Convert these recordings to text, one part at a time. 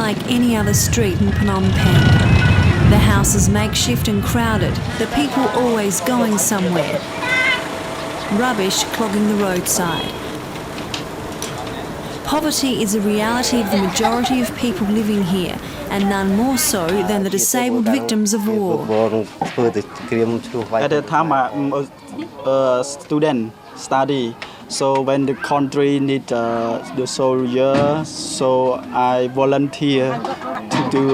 unlike any other street in Phnom Penh. The houses makeshift and crowded, the people always going somewhere. Rubbish clogging the roadside. Poverty is a reality of the majority of people living here, and none more so than the disabled victims of war. At the time, I'm a student, study. So when the country need the soldier, so I volunteer to do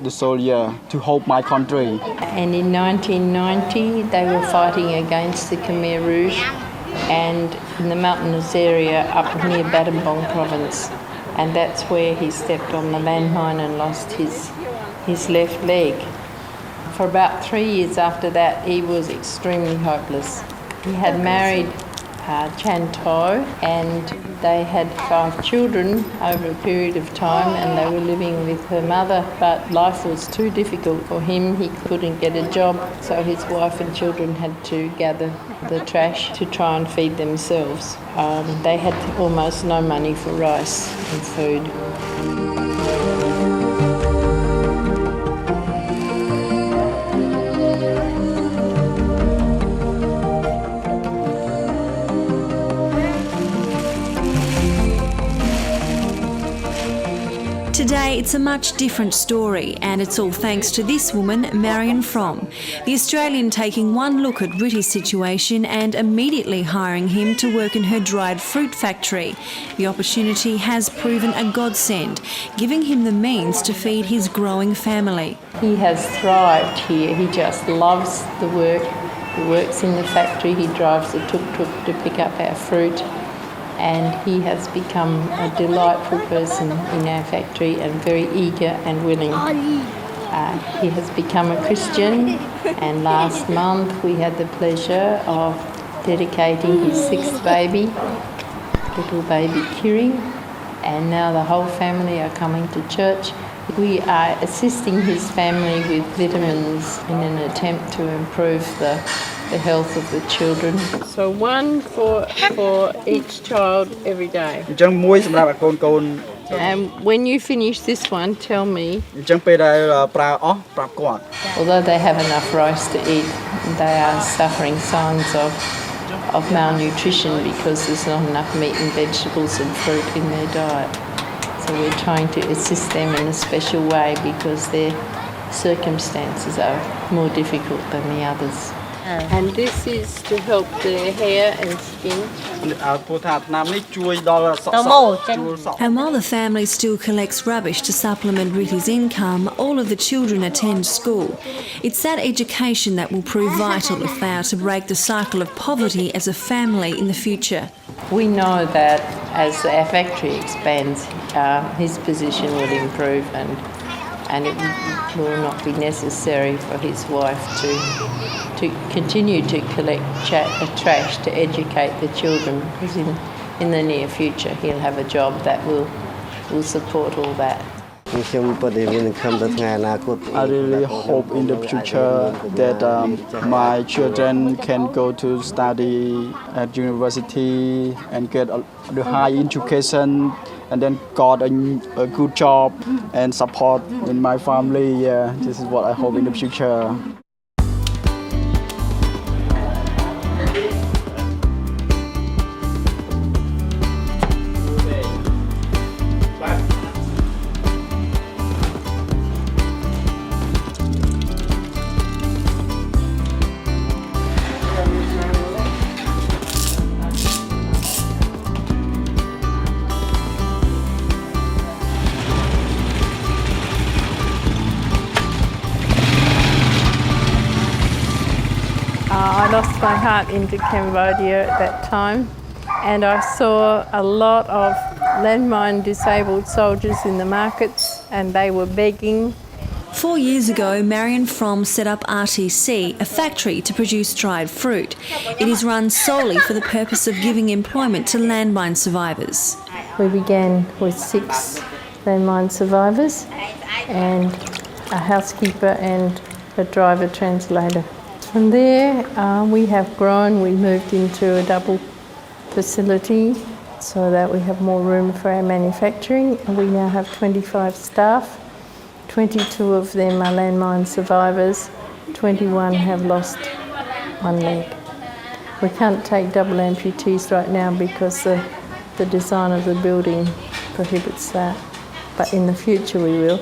the soldier to help my country. And in 1990, they were fighting against the Khmer Rouge, and in the mountainous area up near Battambang province, and that's where he stepped on the landmine and lost his left leg. For about 3 years after that, he was extremely hopeless. He had married Chan To, and they had 5 children over a period of time, and they were living with her mother, but life was too difficult for him. He couldn't get a job, so his wife and children had to gather the trash to try and feed themselves. They had almost no money for rice and food. Today, it's a much different story, and it's all thanks to this woman, Marion Fromm, the Australian taking one look at Ritty's situation and immediately hiring him to work in her dried fruit factory. The opportunity has proven a godsend, giving him the means to feed his growing family. He has thrived here. He just loves the work. He works in the factory. He drives the tuk-tuk to pick up our fruit. And he has become a delightful person in our factory and very eager and willing. He has become a Christian, and last month we had the pleasure of dedicating his 6th baby, little baby Kiri, and now the whole family are coming to church. We are assisting his family with vitamins in an attempt to improve the health of the children. So one for each child every day. And when you finish this one, tell me. Although they have enough rice to eat, they are suffering signs of malnutrition because there's not enough meat and vegetables and fruit in their diet. So we're trying to assist them in a special way because their circumstances are more difficult than the others. And this is to help their hair and skin. And while the family still collects rubbish to supplement Ritty's income, all of the children attend school. It's that education that will prove vital if they are to break the cycle of poverty as a family in the future. We know that as our factory expands, his position will improve, and it will not be necessary for his wife to continue to collect trash to educate the children, because in the near future he'll have a job that will support all that. I really hope in the future that my children can go to study at university and get the high education, and then got a good job and support in my family. Yeah, this is what I hope in the future. I lost my heart into Cambodia at that time, and I saw a lot of landmine disabled soldiers in the markets, and they were begging. 4 years ago, Marion Fromm set up RTC, a factory to produce dried fruit. It is run solely for the purpose of giving employment to landmine survivors. We began with 6 landmine survivors and a housekeeper and a driver translator. From there, we have grown. We moved into a double facility, so that we have more room for our manufacturing. And we now have 25 staff. 22 of them are landmine survivors. 21 have lost one leg. We can't take double amputees right now because the design of the building prohibits that, but in the future we will.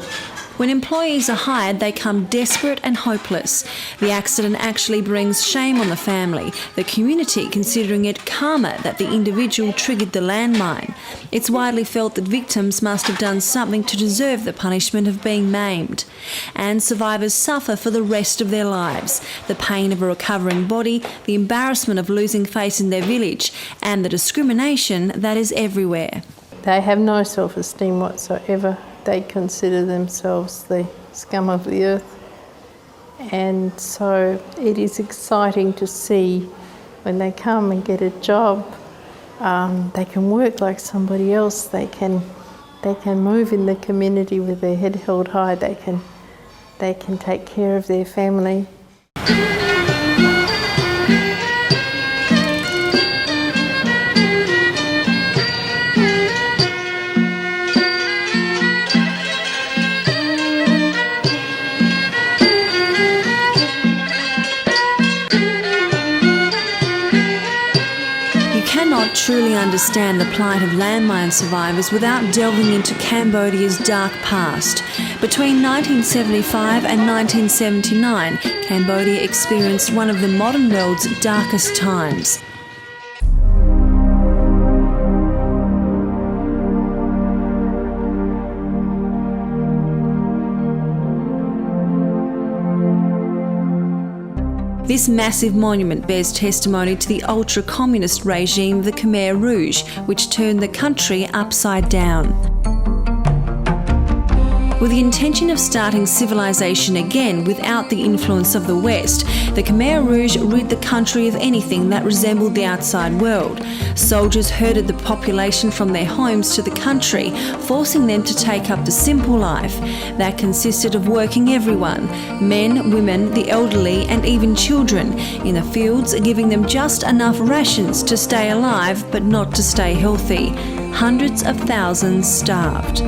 When employees are hired, they come desperate and hopeless. The accident actually brings shame on the family, the community considering it karma that the individual triggered the landmine. It's widely felt that victims must have done something to deserve the punishment of being maimed. And survivors suffer for the rest of their lives. The pain of a recovering body, the embarrassment of losing face in their village, and the discrimination that is everywhere. They have no self-esteem whatsoever. They consider themselves the scum of the earth. And so it is exciting to see when they come and get a job, they can work like somebody else. They can move in the community with their head held high. They can take care of their family. Truly understand the plight of landmine survivors without delving into Cambodia's dark past. Between 1975 and 1979, Cambodia experienced one of the modern world's darkest times. This massive monument bears testimony to the ultra-communist regime of the Khmer Rouge, which turned the country upside down. With the intention of starting civilization again without the influence of the West, the Khmer Rouge rid the country of anything that resembled the outside world. Soldiers herded the population from their homes to the country, forcing them to take up the simple life. That consisted of working everyone, men, women, the elderly and even children, in the fields, giving them just enough rations to stay alive but not to stay healthy. Hundreds of thousands starved.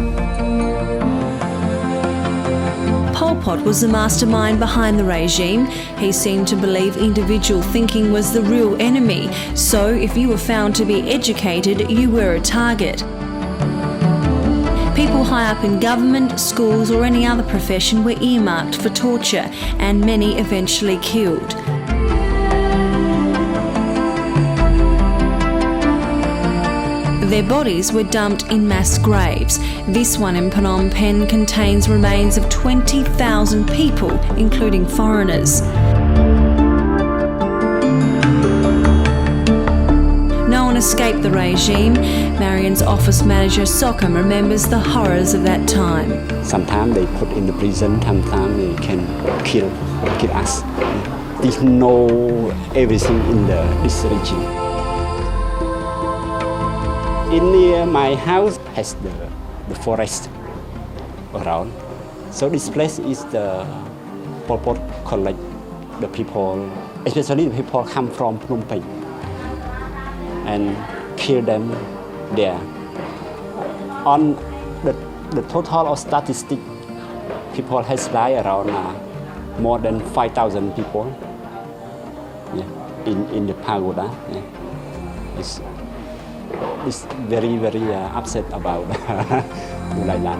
Pol Pot was the mastermind behind the regime. He seemed to believe individual thinking was the real enemy, so if you were found to be educated, you were a target. People high up in government, schools or any other profession were earmarked for torture, and many eventually killed. Their bodies were dumped in mass graves. This one in Phnom Penh contains remains of 20,000 people, including foreigners. No one escaped the regime. Marion's office manager, Sokam, remembers the horrors of that time. Sometimes they put in the prison, sometimes they can kill us. They know everything in this regime. In near my house has the forest around. So this place is the Pol Pot collect the people, especially the people come from Phnom Penh, and kill them there. On the total of statistic, people has died around more than 5,000 people. In the pagoda. It's very, very upset about like that.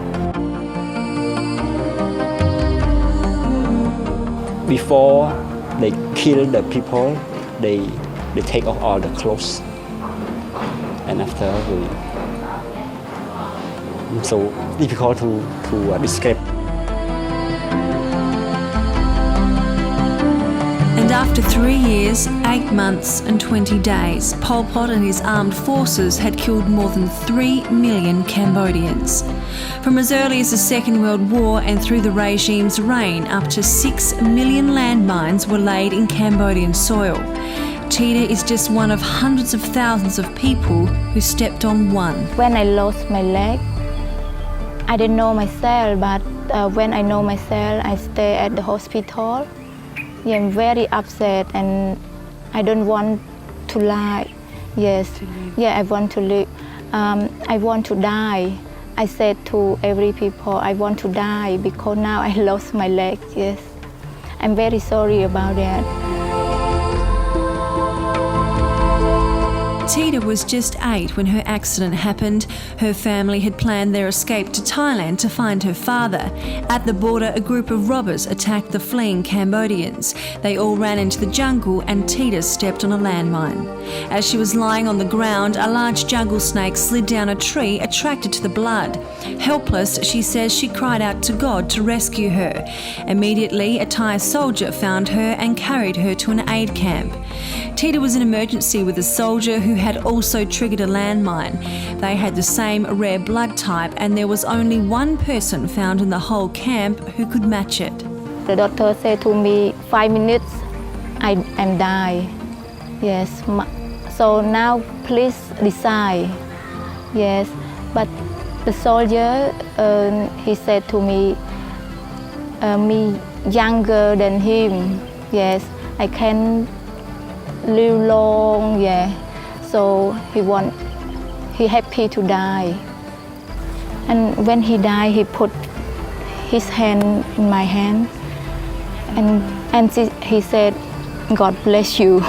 Before they kill the people, they take off all the clothes, and after it's so difficult to describe. And after 3 years, 8 months and 20 days, Pol Pot and his armed forces had killed more than 3 million Cambodians. From as early as the Second World War and through the regime's reign, up to 6 million landmines were laid in Cambodian soil. Tita is just one of hundreds of thousands of people who stepped on one. When I lost my leg, I didn't know myself, but when I know myself, I stay at the hospital. Yeah, I'm very upset and I don't want to lie. Yes, yeah, I want to live. I want to die. I said to every people, I want to die because now I lost my leg, yes. I'm very sorry about that. Tita was just 8 when her accident happened. Her family had planned their escape to Thailand to find her father. At the border, a group of robbers attacked the fleeing Cambodians. They all ran into the jungle and Tita stepped on a landmine. As she was lying on the ground, a large jungle snake slid down a tree, attracted to the blood. Helpless, she says she cried out to God to rescue her. Immediately, a Thai soldier found her and carried her to an aid camp. Tita was in emergency with a soldier who had also triggered a landmine. They had the same rare blood type and there was only one person found in the whole camp who could match it. The doctor said to me, 5 minutes, I am die. Yes, so now please decide. Yes, but the soldier, he said to me, me younger than him. Yes, I can live long, yeah. So he happy to die. And when he died, he put his hand in my hand, and he said, God bless you.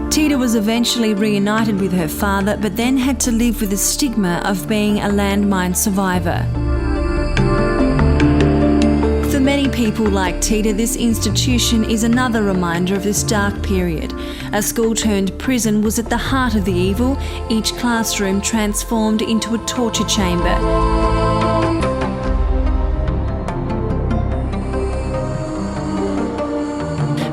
Tita was eventually reunited with her father, but then had to live with the stigma of being a landmine survivor. For many people like Tita, this institution is another reminder of this dark period. A school-turned-prison was at the heart of the evil, each classroom transformed into a torture chamber.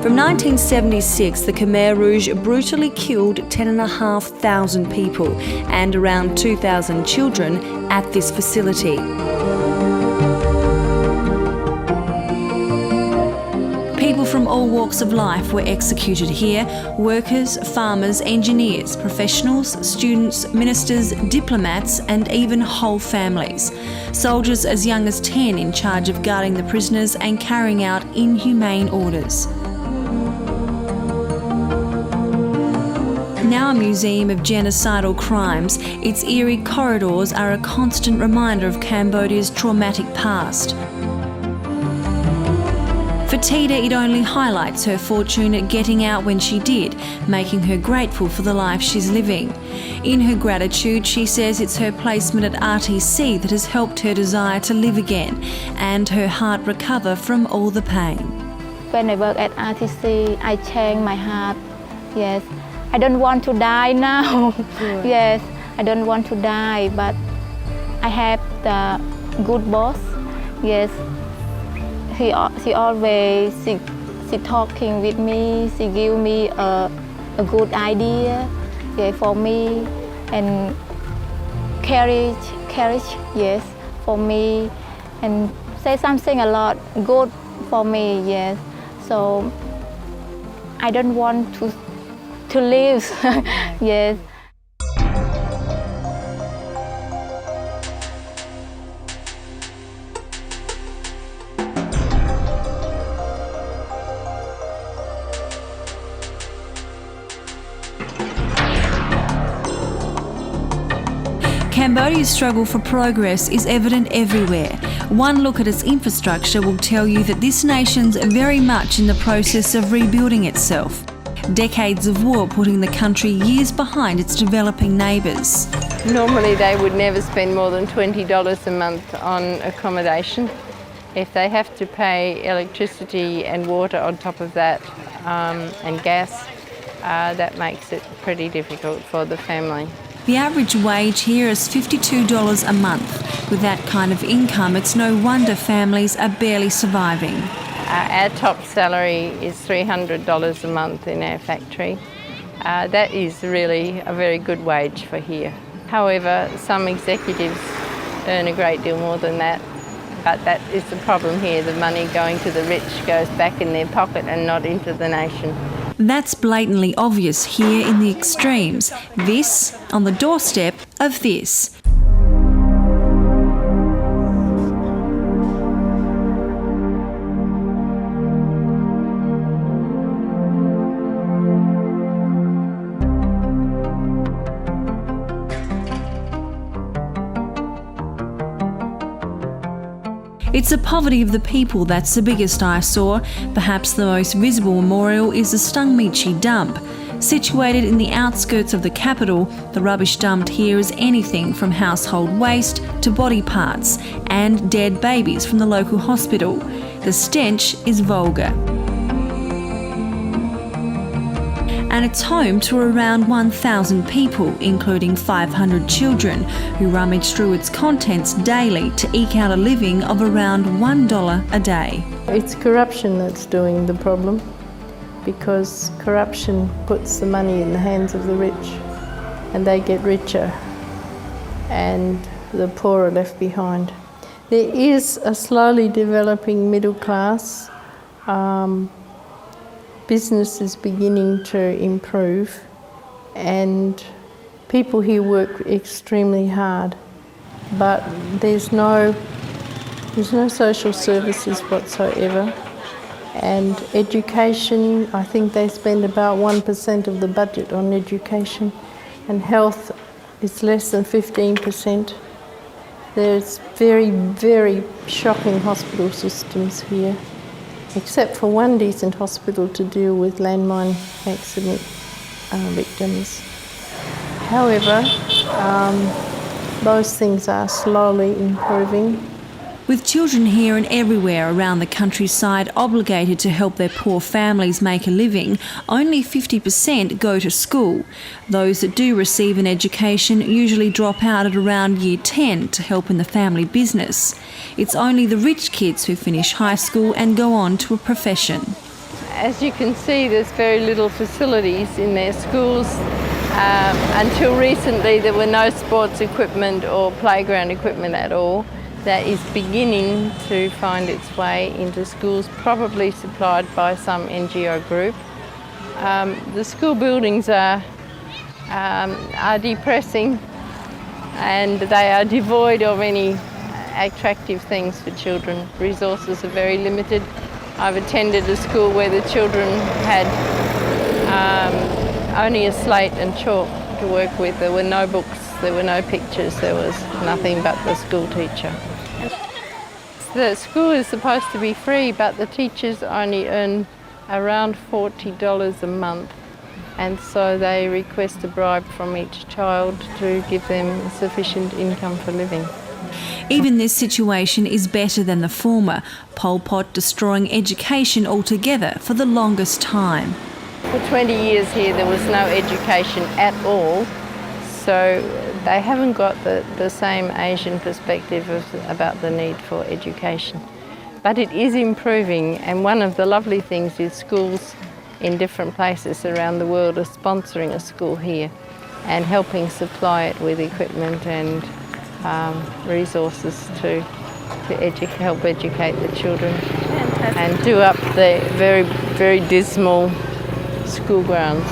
From 1976, the Khmer Rouge brutally killed 10,500 people and around 2,000 children at this facility. People from all walks of life were executed here: workers, farmers, engineers, professionals, students, ministers, diplomats, and even whole families. Soldiers as young as 10 in charge of guarding the prisoners and carrying out inhumane orders. Now a museum of genocidal crimes, its eerie corridors are a constant reminder of Cambodia's traumatic past. For Tita, it only highlights her fortune at getting out when she did, making her grateful for the life she's living. In her gratitude, she says it's her placement at RTC that has helped her desire to live again and her heart recover from all the pain. When I work at RTC, I change my heart. Yes, I don't want to die now. Yes, I don't want to die, but I have the good boss. Yes. She always talking with me. She give me a good idea, yeah, for me, and courage, yes, for me, and say something a lot good for me, yes. So I don't want to live, yes. Cambodia's struggle for progress is evident everywhere. One look at its infrastructure will tell you that this nation's very much in the process of rebuilding itself. Decades of war putting the country years behind its developing neighbours. Normally they would never spend more than $20 a month on accommodation. If they have to pay electricity and water on top of that, and gas, that makes it pretty difficult for the family. The average wage here is $52 a month. With that kind of income, it's no wonder families are barely surviving. Our top salary is $300 a month in our factory. That is really a very good wage for here. However, some executives earn a great deal more than that, but that is the problem here. The money going to the rich goes back in their pocket and not into the nation. That's blatantly obvious here in the extremes. This on the doorstep of this. It's the poverty of the people that's the biggest eyesore. Perhaps the most visible memorial is the Stungmichi dump. Situated in the outskirts of the capital, the rubbish dumped here is anything from household waste to body parts and dead babies from the local hospital. The stench is vulgar. And it's home to around 1,000 people, including 500 children, who rummage through its contents daily to eke out a living of around $1 a day. It's corruption that's doing the problem, because corruption puts the money in the hands of the rich and they get richer and the poor are left behind. There is a slowly developing middle class. Business is beginning to improve and people here work extremely hard, but there's no social services whatsoever. And education, I think they spend about 1% of the budget on education, and health is less than 15%. There's very, very shocking hospital systems here, except for one decent hospital to deal with landmine accident victims. However, those things are slowly improving. With children here and everywhere around the countryside obligated to help their poor families make a living, only 50% go to school. Those that do receive an education usually drop out at around year 10 to help in the family business. It's only the rich kids who finish high school and go on to a profession. As you can see, there's very little facilities in their schools. Until recently, there were no sports equipment or playground equipment at all. That is beginning to find its way into schools, probably supplied by some NGO group. The school buildings are depressing and they are devoid of any attractive things for children. Resources are very limited. I've attended a school where the children had only a slate and chalk to work with. There were no books, there were no pictures, there was nothing but the school teacher. The school is supposed to be free, but the teachers only earn around $40 a month, and so they request a bribe from each child to give them sufficient income for living. Even this situation is better than the former, Pol Pot destroying education altogether for the longest time. For 20 years here there was no education at all, so they haven't got the same Asian perspective about the need for education. But it is improving, and one of the lovely things is schools in different places around the world are sponsoring a school here and helping supply it with equipment and resources to help educate the children. Fantastic. And do up the very, very dismal school grounds.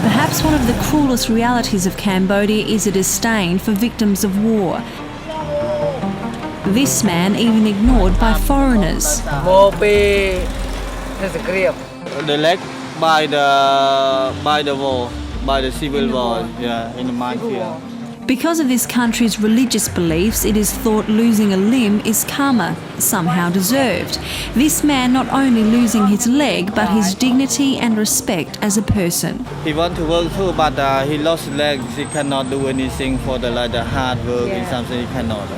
Perhaps one of the cruelest realities of Cambodia is a disdain for victims of war. This man even ignored by foreigners. They left by the war, by the civil war, in the minefield. Because of this country's religious beliefs, it is thought losing a limb is karma, somehow deserved. This man not only losing his leg, but his dignity and respect as a person. He want to work too, but he lost legs. He cannot do anything for the hard work and something he cannot.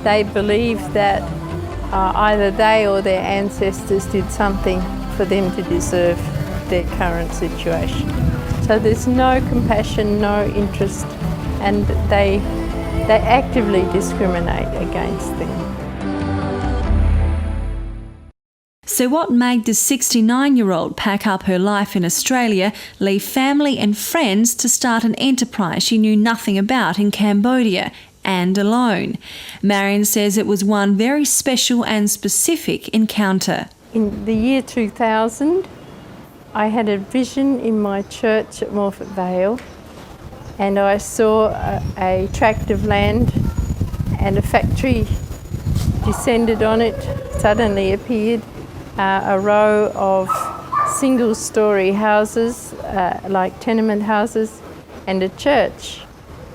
They believe that either they or their ancestors did something for them to deserve their current situation. So there's no compassion, no interest, and they actively discriminate against them. So what made the 69-year-old pack up her life in Australia, leave family and friends to start an enterprise she knew nothing about in Cambodia, and alone? Marion says it was one very special and specific encounter. In the year 2000, I had a vision in my church at Morford Vale, and I saw a tract of land and a factory descended on it. Suddenly appeared a row of single-story houses, like tenement houses, and a church.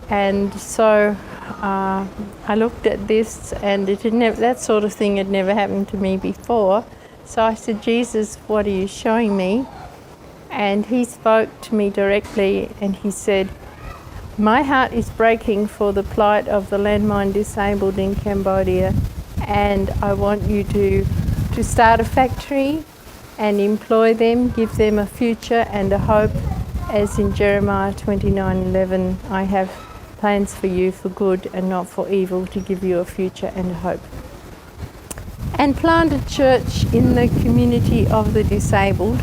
And so I looked at this, and that sort of thing had never happened to me before. So I said, Jesus, what are you showing me? And he spoke to me directly, and he said, my heart is breaking for the plight of the landmine disabled in Cambodia, and I want you to start a factory and employ them, give them a future and a hope, as in Jeremiah 29:11, I have plans for you for good and not for evil, to give you a future and a hope. And plant a church in the community of the disabled,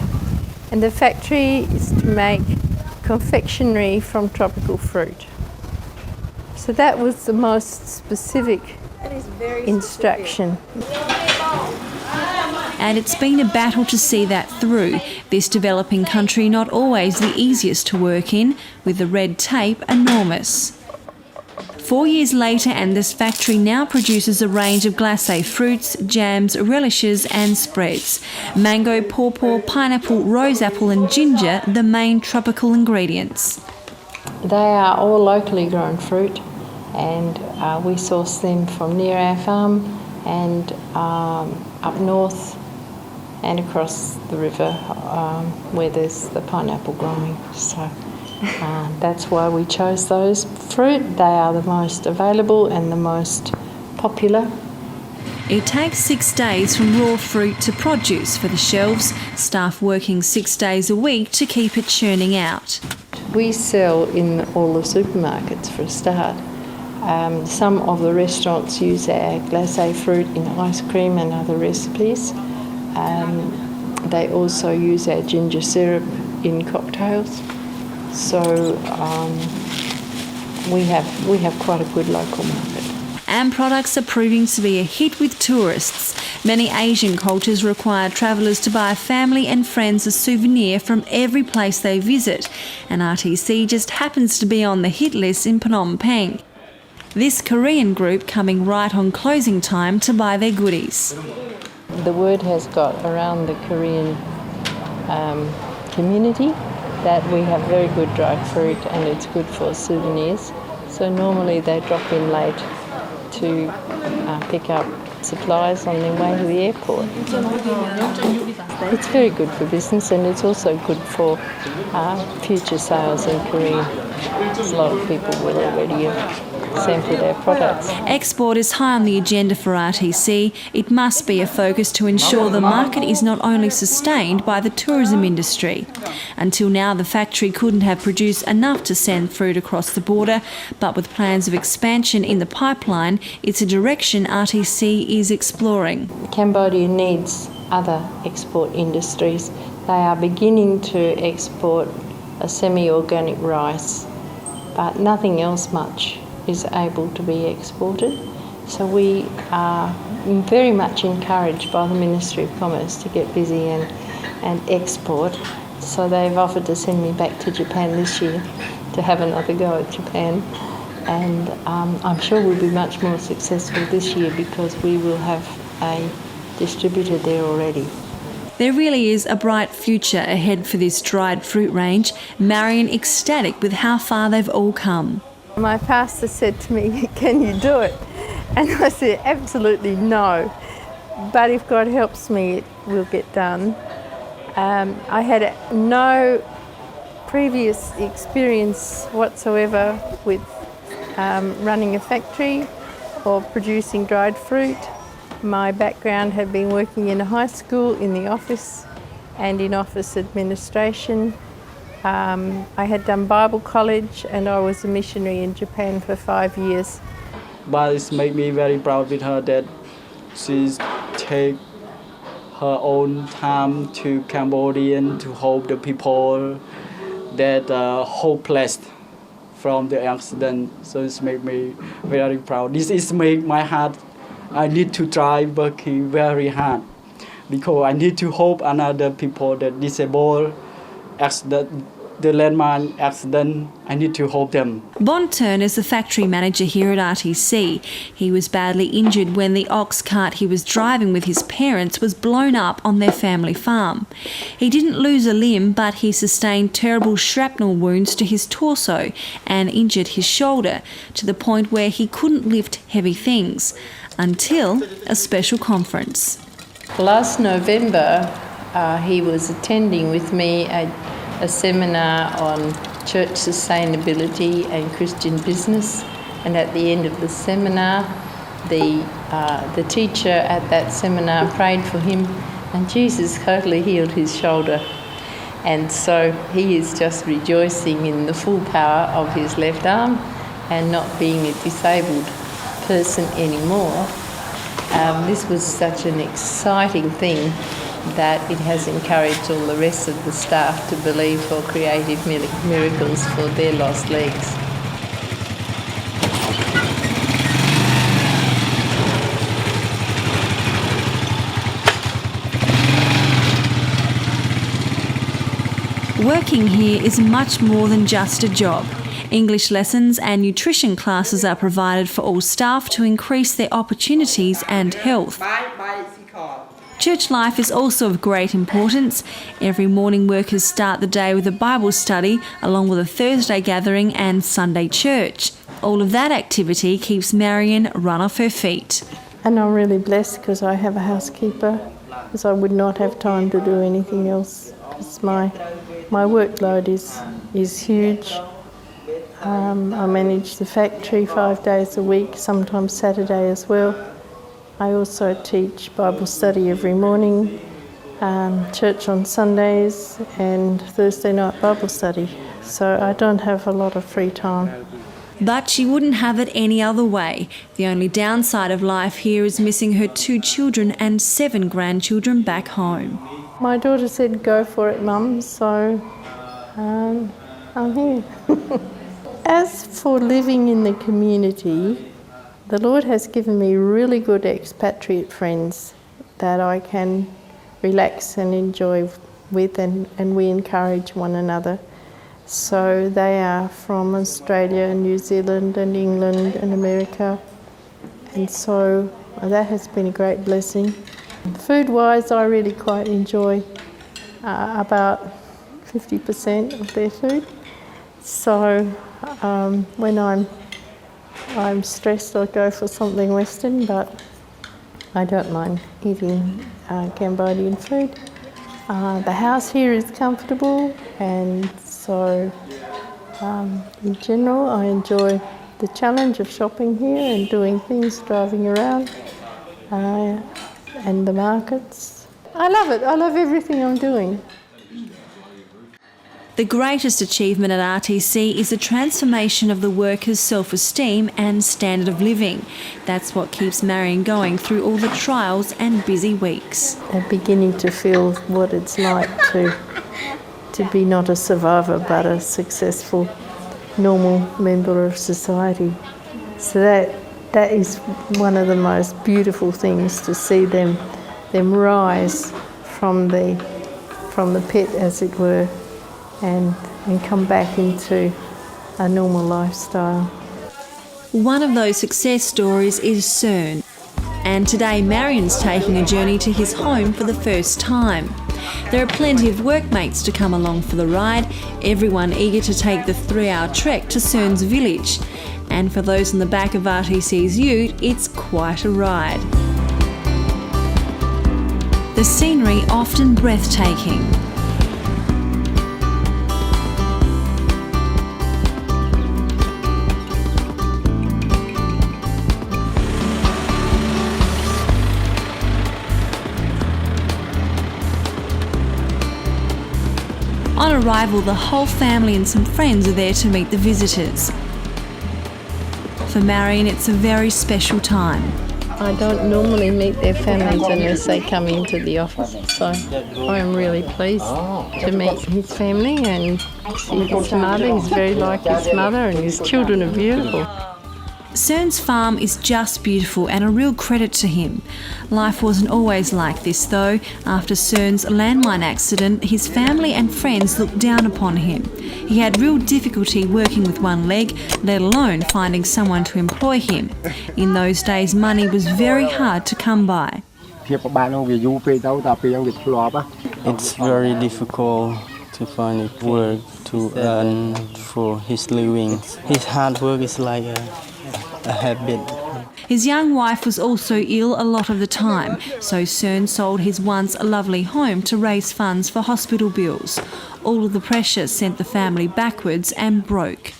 and the factory is to make confectionery from tropical fruit. So that was the most specific instruction. And it's been a battle to see that through. This developing country not always the easiest to work in, with the red tape enormous. 4 years later, and this factory now produces a range of glacé fruits, jams, relishes and spreads. Mango, pawpaw, pineapple, rose apple and ginger, the main tropical ingredients. They are all locally grown fruit, and we source them from near our farm and up north and across the river where there's the pineapple growing. So that's why we chose those fruit. They are the most available and the most popular. It takes 6 days from raw fruit to produce for the shelves, staff working 6 days a week to keep it churning out. We sell in all the supermarkets for a start. Some of the restaurants use our glacé fruit in ice cream and other recipes. They also use our ginger syrup in cocktails. So we have quite a good local market. And products are proving to be a hit with tourists. Many Asian cultures require travellers to buy family and friends a souvenir from every place they visit, and RTC just happens to be on the hit list in Phnom Penh. This Korean group coming right on closing time to buy their goodies. The word has got around the Korean community that we have very good dried fruit and it's good for souvenirs. So normally they drop in late to pick up supplies on their way to the airport. It's very good for business, and it's also good for future sales in Korea. A lot of people will already have sampled our products. Export is high on the agenda for RTC. It must be a focus to ensure the market is not only sustained by the tourism industry. Until now, the factory couldn't have produced enough to send fruit across the border, but with plans of expansion in the pipeline, it's a direction RTC is exploring. Cambodia needs other export industries. They are beginning to export a semi-organic rice, but nothing else much is able to be exported. So we are very much encouraged by the Ministry of Commerce to get busy and export. So they've offered to send me back to Japan this year to have another go at Japan. And I'm sure we'll be much more successful this year because we will have a distributor there already. There really is a bright future ahead for this dried fruit range. Marion ecstatic with how far they've all come. My pastor said to me, "Can you do it?" And I said, "Absolutely no. But if God helps me, it will get done." I had no previous experience whatsoever with running a factory or producing dried fruit. My background had been working in a high school, in the office and in office administration. I had done Bible college and I was a missionary in Japan for 5 years. But it's made me very proud with her that she's take her own time to Cambodian to help the people that are hopeless from the accident. So it's made me very proud. This is make my heart. I need to try working very hard because I need to help another people that disabled accident the landmine accident, I need to hold them. Bonturn is the factory manager here at RTC. He was badly injured when the ox cart he was driving with his parents was blown up on their family farm. He didn't lose a limb, but he sustained terrible shrapnel wounds to his torso and injured his shoulder to the point where he couldn't lift heavy things until a special conference. Last November, he was attending with me a seminar on church sustainability and Christian business, and at the end of the seminar, the teacher at that seminar prayed for him, and Jesus totally healed his shoulder. And so he is just rejoicing in the full power of his left arm and not being a disabled person anymore. This was such an exciting thing that it has encouraged all the rest of the staff to believe for creative miracles for their lost legs. Working here is much more than just a job. English lessons and nutrition classes are provided for all staff to increase their opportunities and health. Church life is also of great importance. Every morning workers start the day with a Bible study along with a Thursday gathering and Sunday church. All of that activity keeps Marion run off her feet. And I'm really blessed because I have a housekeeper, because I would not have time to do anything else, because my workload is huge. I manage the factory 5 days a week, sometimes Saturday as well. I also teach Bible study every morning, church on Sundays and Thursday night Bible study. So I don't have a lot of free time. But she wouldn't have it any other way. The only downside of life here is missing her 2 children and 7 grandchildren back home. My daughter said, "Go for it, Mum," so I'm here. As for living in the community, the Lord has given me really good expatriate friends that I can relax and enjoy with, and we encourage one another. So they are from Australia, New Zealand and England and America, and so that has been a great blessing. Food-wise, I really quite enjoy about 50% of their food. So when I'm stressed, I'll go for something Western, but I don't mind eating Cambodian food. The house here is comfortable, and so in general I enjoy the challenge of shopping here and doing things, driving around, and the markets. I love it. I love everything I'm doing. The greatest achievement at RTC is the transformation of the workers' self-esteem and standard of living. That's what keeps Marion going through all the trials and busy weeks. I'm beginning to feel what it's like to be not a survivor but a successful, normal member of society. So that is one of the most beautiful things, to see them rise from the pit, as it were, and come back into a normal lifestyle. One of those success stories is Siem, and today Marion's taking a journey to his home for the first time. There are plenty of workmates to come along for the ride, everyone eager to take the 3-hour trek to Siem's village. And for those in the back of RTC's ute, it's quite a ride. The scenery often breathtaking. On arrival, the whole family and some friends are there to meet the visitors. For Marion, it's a very special time. I don't normally meet their families unless they come into the office, so I'm really pleased to meet his family and see his mother. He's very like his mother, and his children are beautiful. Sern's farm is just beautiful and a real credit to him. Life wasn't always like this though. After Sern's landmine accident, his family and friends looked down upon him. He had real difficulty working with one leg, let alone finding someone to employ him. In those days, money was very hard to come by. It's very difficult to find work to earn for his living. His hard work is like a habit. His young wife was also ill a lot of the time, so Sern sold his once lovely home to raise funds for hospital bills. All of the pressure sent the family backwards and broke.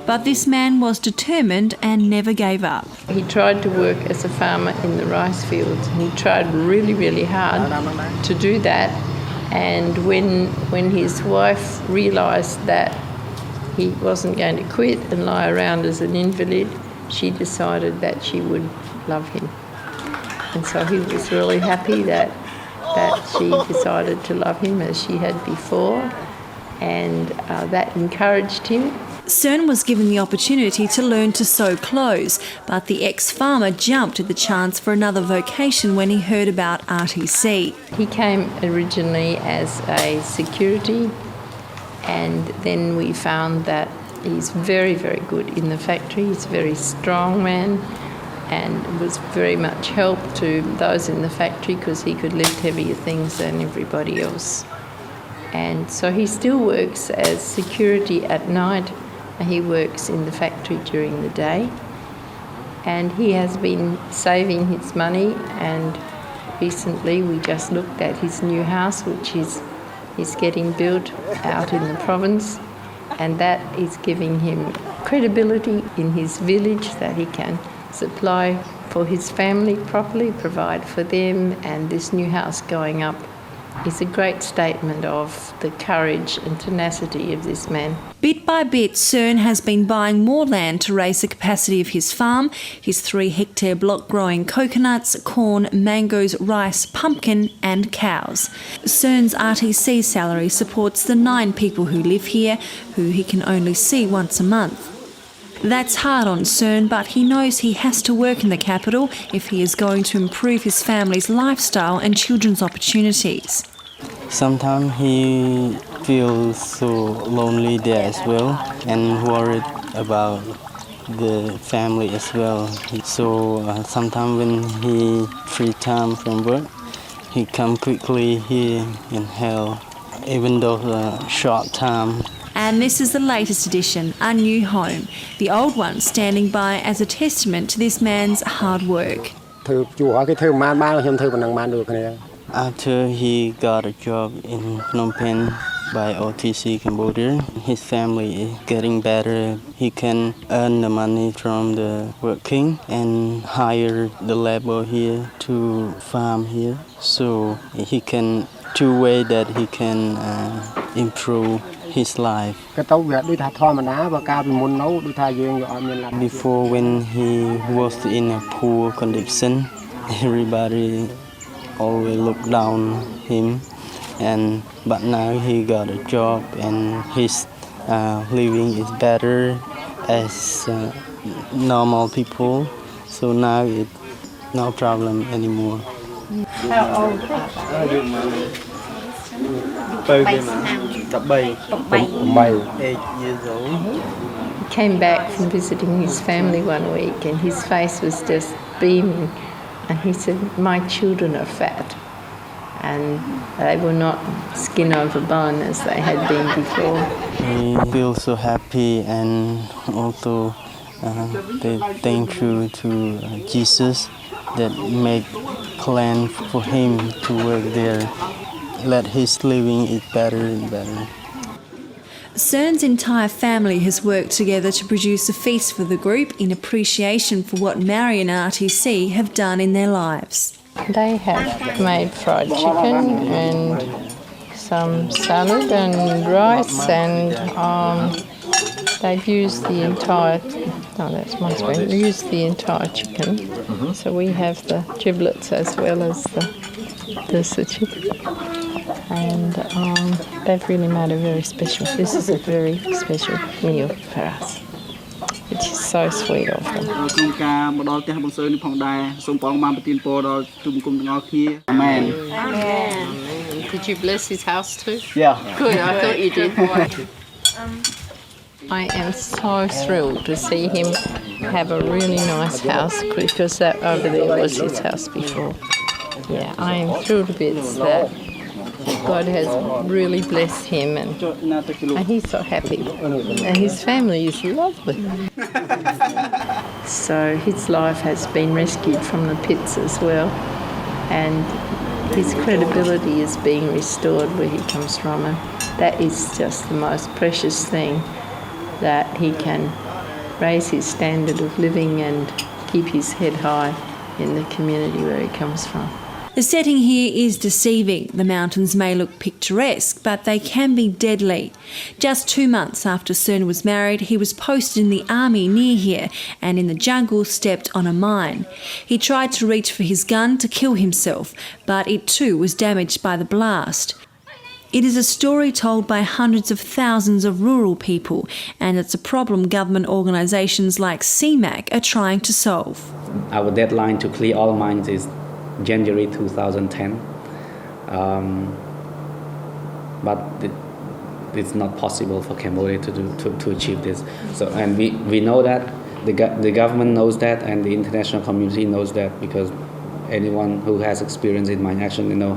But this man was determined and never gave up. He tried to work as a farmer in the rice fields, and he tried really, really hard to do that. And when his wife realised that he wasn't going to quit and lie around as an invalid, she decided that she would love him. And so he was really happy that she decided to love him as she had before, and that encouraged him. Sern was given the opportunity to learn to sew clothes, but the ex-farmer jumped at the chance for another vocation when he heard about RTC. He came originally as a security, and then we found that he's very, very good in the factory. He's a very strong man and was very much help to those in the factory because he could lift heavier things than everybody else. And so he still works as security at night. He works in the factory during the day, and he has been saving his money, and recently we just looked at his new house, which is getting built out in the province, and that is giving him credibility in his village that he can supply for his family properly, provide for them, and this new house going up is a great statement of the courage and tenacity of this man. Bit by bit, Sern has been buying more land to raise the capacity of his farm, his 3-hectare block growing coconuts, corn, mangoes, rice, pumpkin and cows. Sern's RTC salary supports the 9 people who live here, who he can only see once a month. That's hard on Sern, but he knows he has to work in the capital if he is going to improve his family's lifestyle and children's opportunities. Sometimes he feels so lonely there as well and worried about the family as well. So sometimes when he free time from work, he come quickly here and help, even though a short time. And this is the latest edition, A New Home, the old one standing by as a testament to this man's hard work. After he got a job in Phnom Penh by OTC Cambodia, his family is getting better. He can earn the money from the working and hire the labor here to farm here. So he can, 2 ways that he can improve his life. Before, when he was in a poor condition, everybody always looked down on him, but now he got a job and his living is better as normal people. So now it's no problem anymore. How old? 8 years old. He came back from visiting his family one week and his face was just beaming, and he said, "My children are fat," and they were not skin over bone as they had been before. He feels so happy, and also thank you to Jesus that make plan for him to work there. Let his living is better and better. Sern's entire family has worked together to produce a feast for the group in appreciation for what Marion and RTC have done in their lives. They have made fried chicken and some salad and rice, and they've used the entire, used the entire chicken. So we have the giblets as well as the chicken. And they've really made a very special, this is a very special meal for us, which is so sweet of him. ក្នុងការមកដល់ផ្ទះបងសើនេះផងដែរសូមព្រះអង្គបានប្រទានពរដល់ទូបង្គំទាំងអស់គ្នាអាមែន Did you bless his house too? Yeah. Good, I thought you did. I am so thrilled to see him have a really nice house because that over there was his house before. Yeah, I am thrilled to bits that God has really blessed him and he's so happy. And his family is lovely. So his life has been rescued from the pits as well. And his credibility is being restored where he comes from. And that is just the most precious thing, that he can raise his standard of living and keep his head high in the community where he comes from. The setting here is deceiving. The mountains may look picturesque, but they can be deadly. Just 2 months after Cern was married, he was posted in the army near here and in the jungle stepped on a mine. He tried to reach for his gun to kill himself, but it too was damaged by the blast. It is a story told by hundreds of thousands of rural people, and it's a problem government organisations like CMAC are trying to solve. Our deadline to clear all mines is January 2010, but it's not possible for Cambodia to achieve this. So, and we know that the government knows that, and the international community knows that, because anyone who has experience in mine action, they know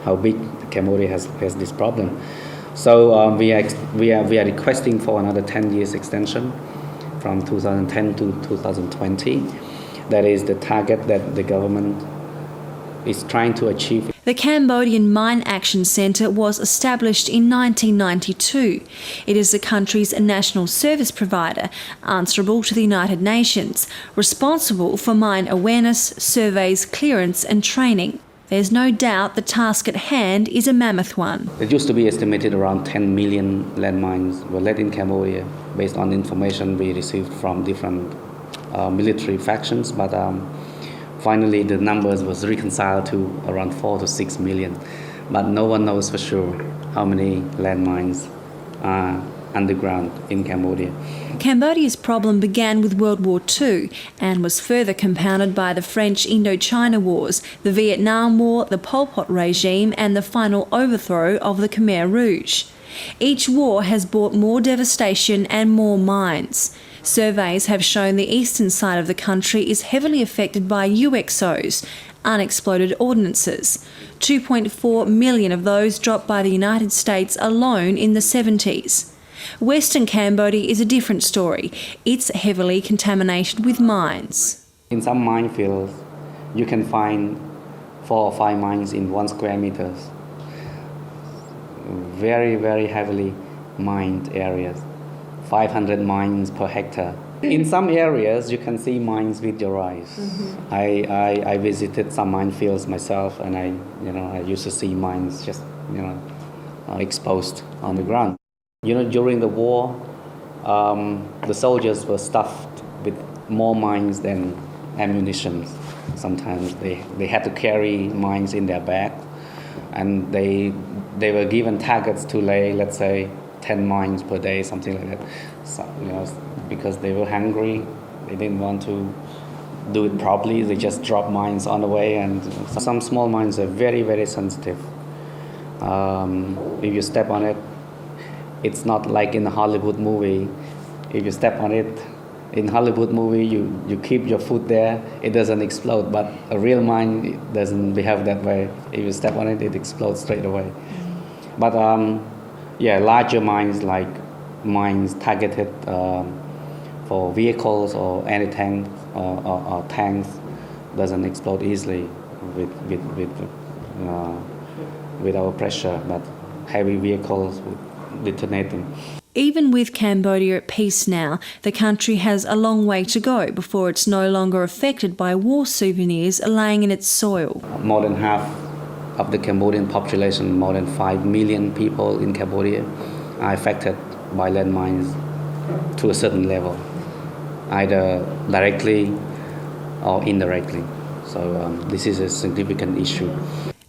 how big Cambodia has this problem. So we are requesting for another 10 years extension from 2010 to 2020. That is the target that the government is trying to achieve. The Cambodian Mine Action Centre was established in 1992. It is the country's national service provider, answerable to the United Nations, responsible for mine awareness, surveys, clearance and training. There's no doubt the task at hand is a mammoth one. It used to be estimated around 10 million landmines were laid in Cambodia based on information we received from different military factions, but finally the numbers was reconciled to around 4 to 6 million, but no one knows for sure how many landmines are underground in Cambodia. Cambodia's problem began with World War II and was further compounded by the French Indochina Wars, the Vietnam War, the Pol Pot regime and the final overthrow of the Khmer Rouge. Each war has brought more devastation and more mines. Surveys have shown the eastern side of the country is heavily affected by UXOs, unexploded ordnances. 2.4 million of those dropped by the United States alone in the 70s. Western Cambodia is a different story. It's heavily contaminated with mines. In some minefields, you can find 4 or 5 mines in 1 square meters. Very, very heavily mined areas. 500 mines per hectare. In some areas, you can see mines with your eyes. I visited some minefields myself, and I used to see mines just exposed on the ground. During the war, the soldiers were stuffed with more mines than ammunition. Sometimes they had to carry mines in their bag, and they were given targets to lay, let's say, 10 mines per day, something like that. So, because they were hungry, they didn't want to do it properly. They just drop mines on the way, and some small mines are very, very sensitive. If you step on it, it's not like in a Hollywood movie. If you step on it, in Hollywood movie, you keep your foot there, it doesn't explode. But a real mine, it doesn't behave that way. If you step on it, it explodes straight away. But larger mines, like mines targeted for vehicles or any tank or tanks, doesn't explode easily with our pressure, but heavy vehicles would detonate them. Even with Cambodia at peace now, the country has a long way to go before it's no longer affected by war souvenirs laying in its soil. More than half of the Cambodian population, more than 5 million people in Cambodia, are affected by landmines to a certain level, either directly or indirectly. So this is a significant issue.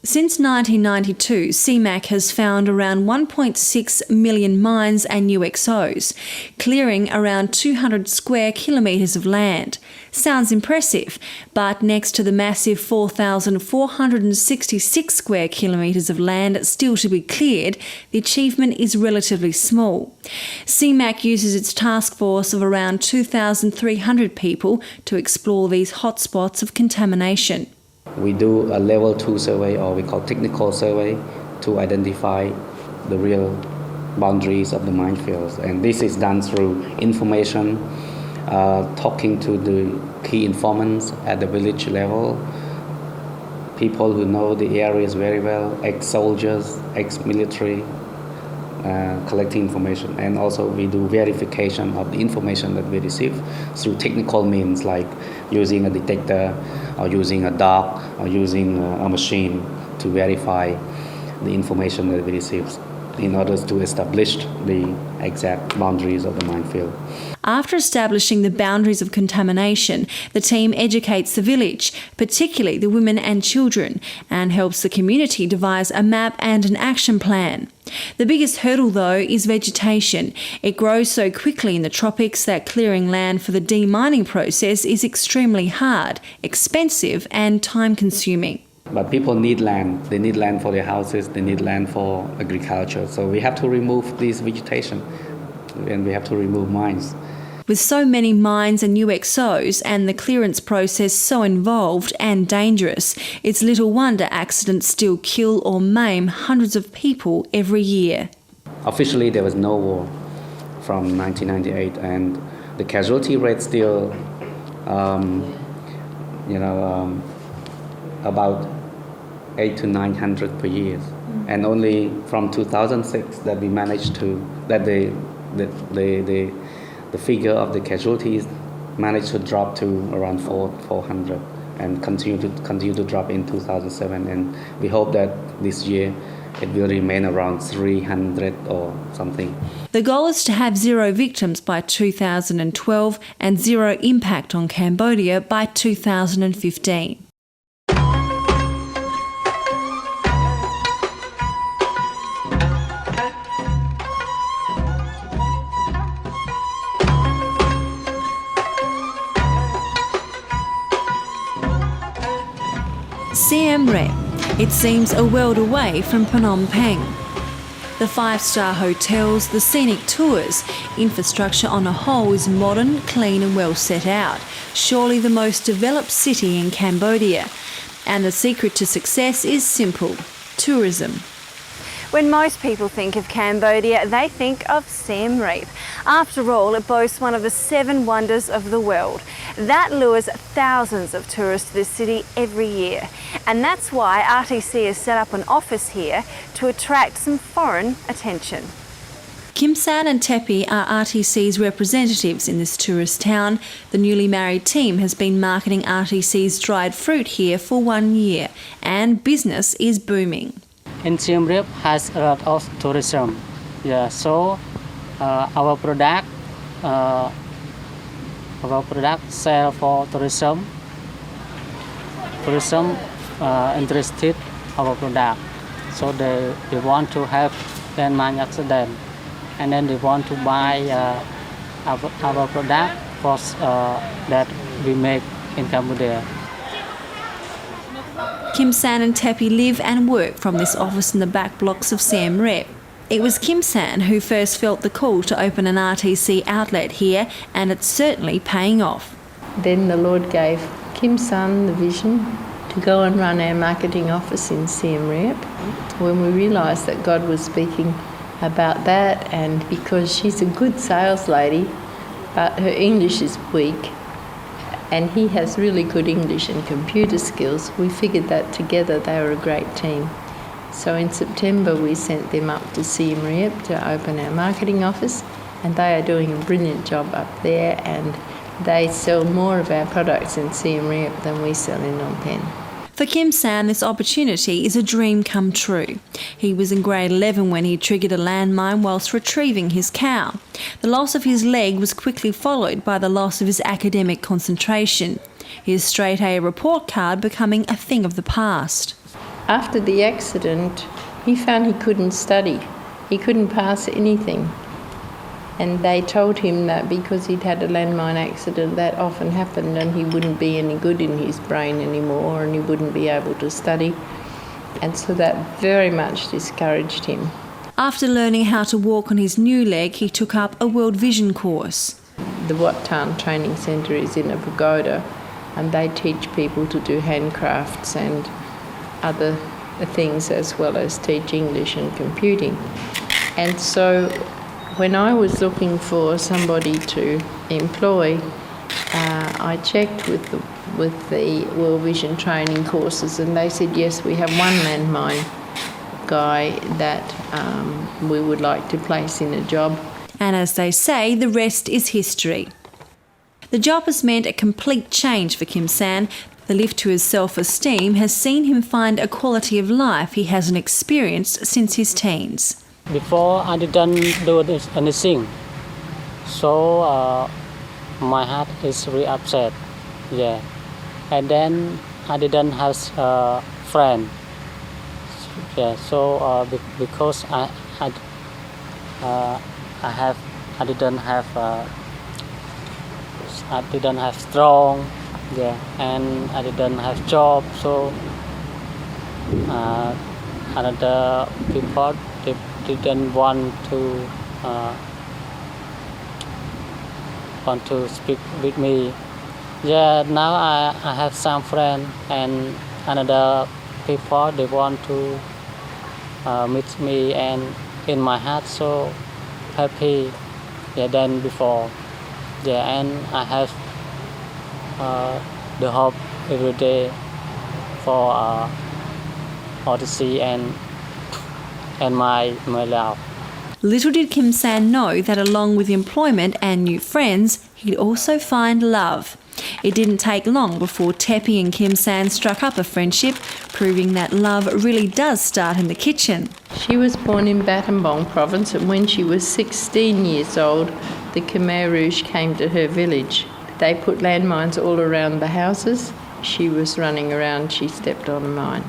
Since 1992, CMAC has found around 1.6 million mines and UXOs, clearing around 200 square kilometres of land. Sounds impressive, but next to the massive 4,466 square kilometres of land still to be cleared, the achievement is relatively small. CMAC uses its task force of around 2,300 people to explore these hotspots of contamination. We do a level 2 survey, or we call technical survey, to identify the real boundaries of the minefields. And this is done through information, talking to the key informants at the village level, people who know the areas very well, ex-soldiers, ex-military, collecting information. And also we do verification of the information that we receive through technical means, like using a detector or using a dog or using a machine to verify the information that we receive in order to establish the exact boundaries of the minefield. After establishing the boundaries of contamination, the team educates the village, particularly the women and children, and helps the community devise a map and an action plan. The biggest hurdle, though, is vegetation. It grows so quickly in the tropics that clearing land for the demining process is extremely hard, expensive and time-consuming. But people need land. They need land for their houses. They need land for agriculture. So we have to remove this vegetation, and we have to remove mines. With so many mines and UXOs and the clearance process so involved and dangerous, it's little wonder accidents still kill or maim hundreds of people every year. Officially, there was no war from 1998, and the casualty rate still, about 800 to 900 per year. And only from 2006 that we managed to, that the figure of the casualties managed to drop to around 400 and continue to drop in 2007. And we hope that this year it will remain around 300 or something. The goal is to have 0 victims by 2012 and 0 impact on Cambodia by 2015. Siem Reap. It seems a world away from Phnom Penh. The 5-star hotels, the scenic tours, infrastructure on a whole is modern, clean and well set out. Surely the most developed city in Cambodia. And the secret to success is simple: tourism. When most people think of Cambodia, they think of Siem Reap. After all, it boasts one of the 7 wonders of the world. That lures thousands of tourists to this city every year. And that's why RTC has set up an office here to attract some foreign attention. Kim San and Tepi are RTC's representatives in this tourist town. The newly married team has been marketing RTC's dried fruit here for 1 year, and business is booming. In Siem Reap has a lot of tourism. Yeah, so our product sell for tourism. Tourism interested our product, so they want to have landmine accident, and then they want to buy our product for that we make in Cambodia. Kim San and Tepi live and work from this office in the back blocks of Siem Reap. It was Kim San who first felt the call to open an RTC outlet here, and it's certainly paying off. Then the Lord gave Kim San the vision to go and run our marketing office in Siem Reap. When we realised that God was speaking about that, and because she's a good sales lady, but her English is weak, and he has really good English and computer skills, we figured that together they were a great team. So in September we sent them up to Siem Reap to open our marketing office, and they are doing a brilliant job up there, and they sell more of our products in Siem Reap than we sell in Phnom Penh. For Kim San, this opportunity is a dream come true. He was in grade 11 when he triggered a landmine whilst retrieving his cow. The loss of his leg was quickly followed by the loss of his academic concentration, his straight A report card becoming a thing of the past. After the accident, he found he couldn't study. He couldn't pass anything. And they told him that because he'd had a landmine accident, that often happened, and he wouldn't be any good in his brain anymore, and he wouldn't be able to study. And so that very much discouraged him. After learning how to walk on his new leg, he took up a World Vision course. The Wat Tan Training Centre is in a pagoda, and they teach people to do handcrafts and other things, as well as teach English and computing. And so when I was looking for somebody to employ, I checked with the World Vision training courses, and they said, yes, we have one landmine guy that we would like to place in a job. And as they say, the rest is history. The job has meant a complete change for Kim San. The lift to his self-esteem has seen him find a quality of life he hasn't experienced since his teens. Before I didn't do anything, so my heart is really upset. Yeah, and then I didn't have a friend. Yeah, so because I didn't have strong, yeah, and I didn't have job, so another people they didn't want to speak with me. Yeah, now I have some friend, and another people they want to meet me, and in my heart so happy, yeah, than before. Yeah, and I have the hope every day for advocacy and my love. Little did Kim San know that along with employment and new friends, he'd also find love. It didn't take long before Tepi and Kim San struck up a friendship, proving that love really does start in the kitchen. She was born in Battambang province, and when she was 16 years old, the Khmer Rouge came to her village. They put landmines all around the houses. She was running around, she stepped on a mine.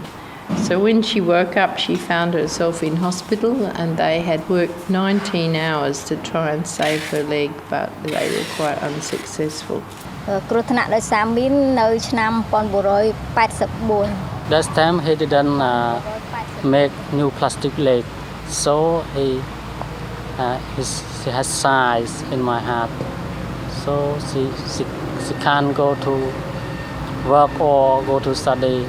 So when she woke up, she found herself in hospital, and they had worked 19 hours to try and save her leg, but they were quite unsuccessful. That time he didn't make new plastic leg, so he has size in my heart, so she can't go to work or go to study.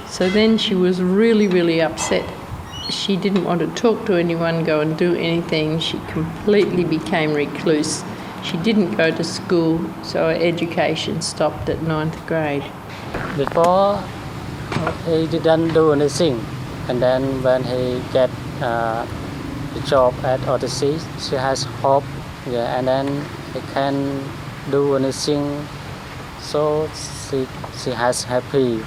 So then she was really, really upset. She didn't want to talk to anyone, go and do anything. She completely became recluse. She didn't go to school, so her education stopped at 9th grade. Before, he didn't do anything. And then when he get a job at advocacy, she has hope. Yeah, and then he can do anything. So she has happy.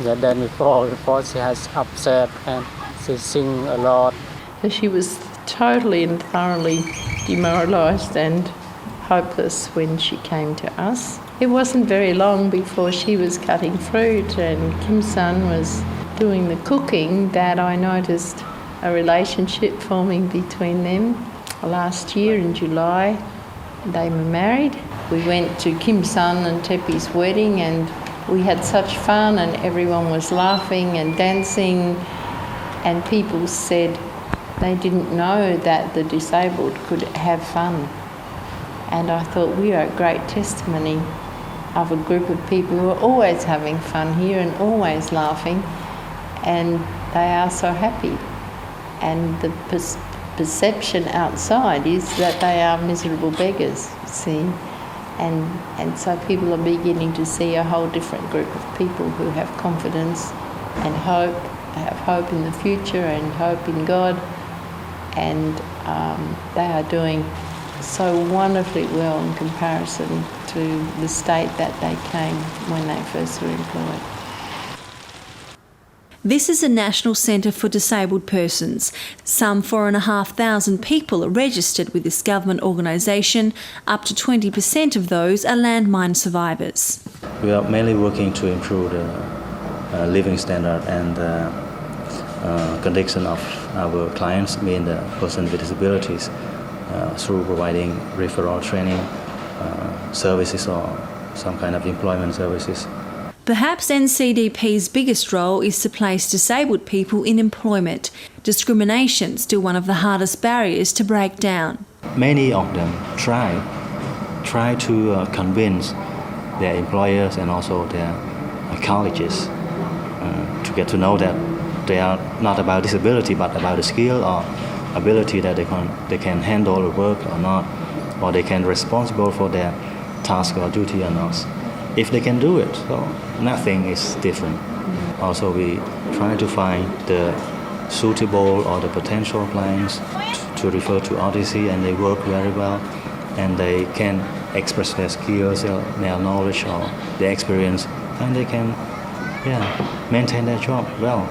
Yeah, then before she has upset and she sing a lot. So she was totally and thoroughly demoralised and hopeless when she came to us. It wasn't very long before she was cutting fruit and Kim San was doing the cooking that I noticed a relationship forming between them. Last year in July, they were married. We went to Kim San and Tepi's wedding, and we had such fun, and everyone was laughing and dancing, and people said they didn't know that the disabled could have fun. And I thought, we are a great testimony of a group of people who are always having fun here and always laughing, and they are so happy. And the perception outside is that they are miserable beggars, see. And so people are beginning to see a whole different group of people who have confidence and hope, have hope in the future and hope in God, and they are doing so wonderfully well in comparison to the state that they came when they first were employed. This is a national centre for disabled persons. Some 4,500 people are registered with this government organisation. Up to 20% of those are landmine survivors. We are mainly working to improve living standard and condition of our clients, mean the person with disabilities, through providing referral training services or some kind of employment services. Perhaps NCDP's biggest role is to place disabled people in employment. Discrimination still one of the hardest barriers to break down. Many of them try to convince their employers and also their colleges to get to know that they are not about disability but about the skill or ability that they can handle the work or not, or they can be responsible for their task or duty or not. If they can do it, so nothing is different. Also, we try to find the suitable or the potential clients to refer to advocacy, and they work very well, and they can express their skills, their knowledge or their experience, and they can maintain their job well.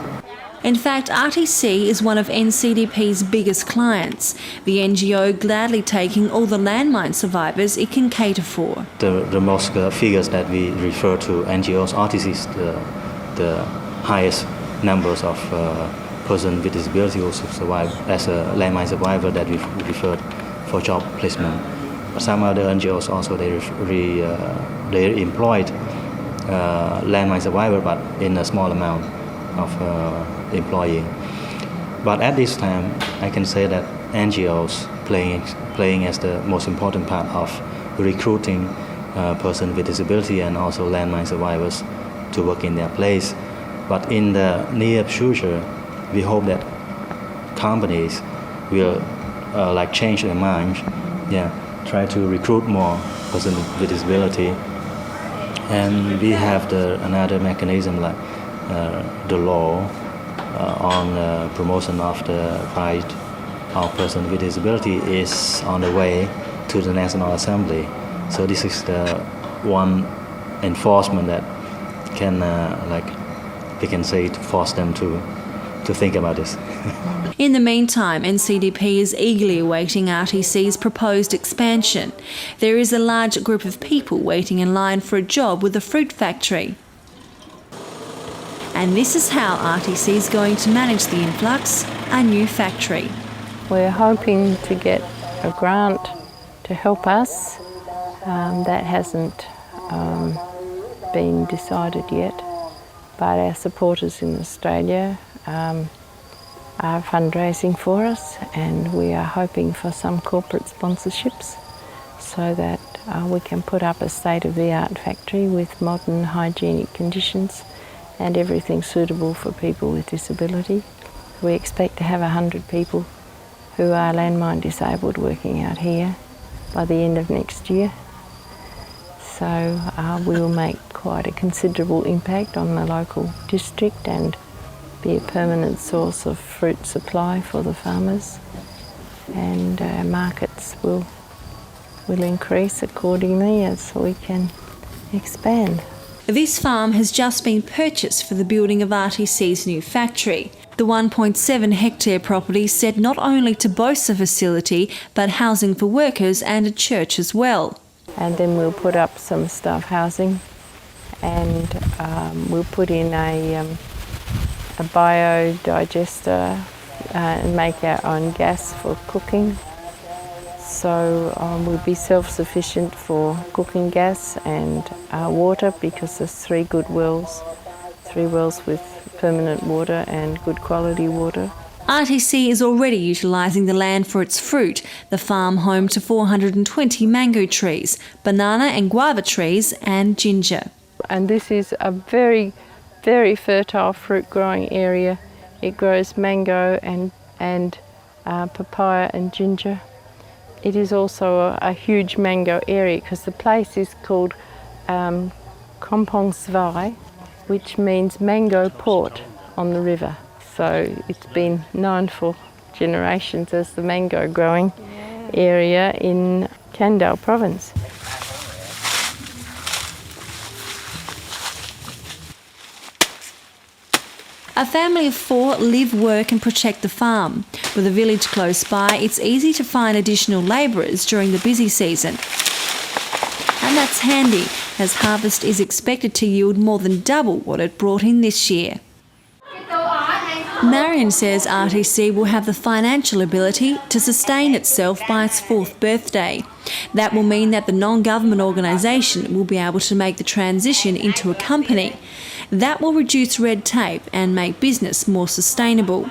In fact, RTC is one of NCDP's biggest clients, the NGO gladly taking all the landmine survivors it can cater for. The most figures that we refer to NGOs, RTC is the highest numbers of persons with disability who survive as a landmine survivor that we referred for job placement. Some other NGOs also they employed landmine survivor, but in a small amount of employee. But at this time, I can say that NGOs playing as the most important part of recruiting persons with disability and also landmine survivors to work in their place. But in the near future, we hope that companies will change their minds, try to recruit more persons with disability. And we have another mechanism like the law on promotion of the right of persons with disability is on the way to the National Assembly. So this is the one enforcement that can, we can say, to force them to think about this. In the meantime, NCDP is eagerly awaiting RTC's proposed expansion. There is a large group of people waiting in line for a job with a fruit factory. And this is how RTC is going to manage the influx, a new factory. We're hoping to get a grant to help us. That hasn't been decided yet, but our supporters in Australia are fundraising for us, and we are hoping for some corporate sponsorships so that we can put up a state-of-the-art factory with modern hygienic conditions and everything suitable for people with disability. We expect to have 100 people who are landmine disabled working out here by the end of next year. So we will make quite a considerable impact on the local district and be a permanent source of fruit supply for the farmers, and our markets will increase accordingly as we can expand. This farm has just been purchased for the building of RTC's new factory. The 1.7 hectare property is said not only to boast a facility, but housing for workers and a church as well. And then we'll put up some staff housing, and we'll put in a biodigester and make our own gas for cooking. So we'll be self-sufficient for cooking gas and water, because there's 3 good wells, 3 wells with permanent water and good quality water. RTC is already utilising the land for its fruit, the farm home to 420 mango trees, banana and guava trees and ginger. And this is a very, very fertile fruit growing area. It grows mango and papaya and ginger. It is also a huge mango area because the place is called Kampong Svai, which means mango port on the river. So it's been known for generations as the mango growing area in Kandal province. A family of 4 live, work and protect the farm. With a village close by, it's easy to find additional labourers during the busy season. And that's handy, as harvest is expected to yield more than double what it brought in this year. Marion says RTC will have the financial ability to sustain itself by its 4th birthday. That will mean that the non-government organisation will be able to make the transition into a company. That will reduce red tape and make business more sustainable.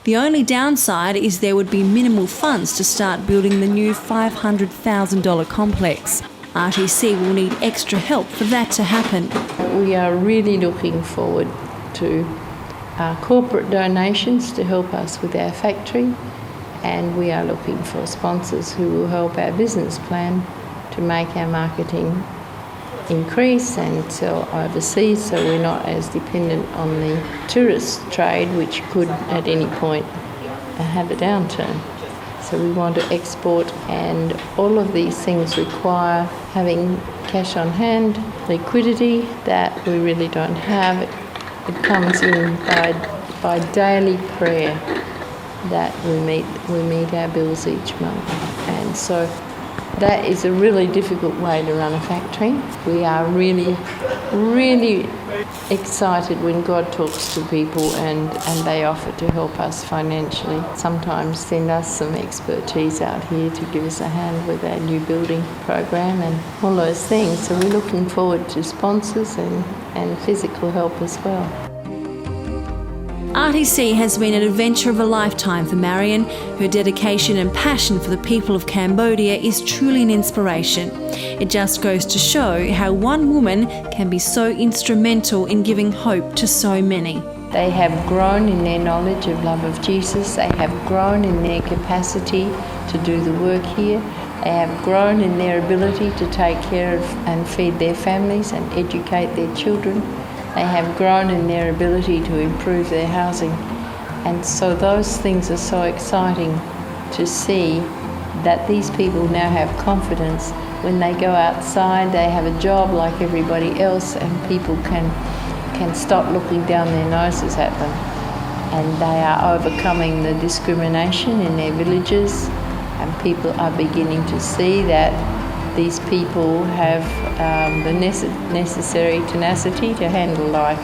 The only downside is there would be minimal funds to start building the new $500,000 complex. RTC will need extra help for that to happen. We are really looking forward to corporate donations to help us with our factory, and we are looking for sponsors who will help our business plan to make our marketing increase and sell overseas, so we're not as dependent on the tourist trade, which could at any point have a downturn. So we want to export, and all of these things require having cash on hand, liquidity that we really don't have. It comes in by daily prayer that we meet our bills each month. And so that is a really difficult way to run a factory. We are really, really excited when God talks to people and they offer to help us financially. Sometimes send us some expertise out here to give us a hand with our new building program and all those things. So we're looking forward to sponsors and physical help as well. RTC has been an adventure of a lifetime for Marion. Her dedication and passion for the people of Cambodia is truly an inspiration. It just goes to show how one woman can be so instrumental in giving hope to so many. They have grown in their knowledge of love of Jesus. They have grown in their capacity to do the work here. They have grown in their ability to take care of and feed their families and educate their children. They have grown in their ability to improve their housing. And so those things are so exciting to see, that these people now have confidence. When they go outside, they have a job like everybody else, and people can stop looking down their noses at them. And they are overcoming the discrimination in their villages, and people are beginning to see that these people have the necessary tenacity to handle life.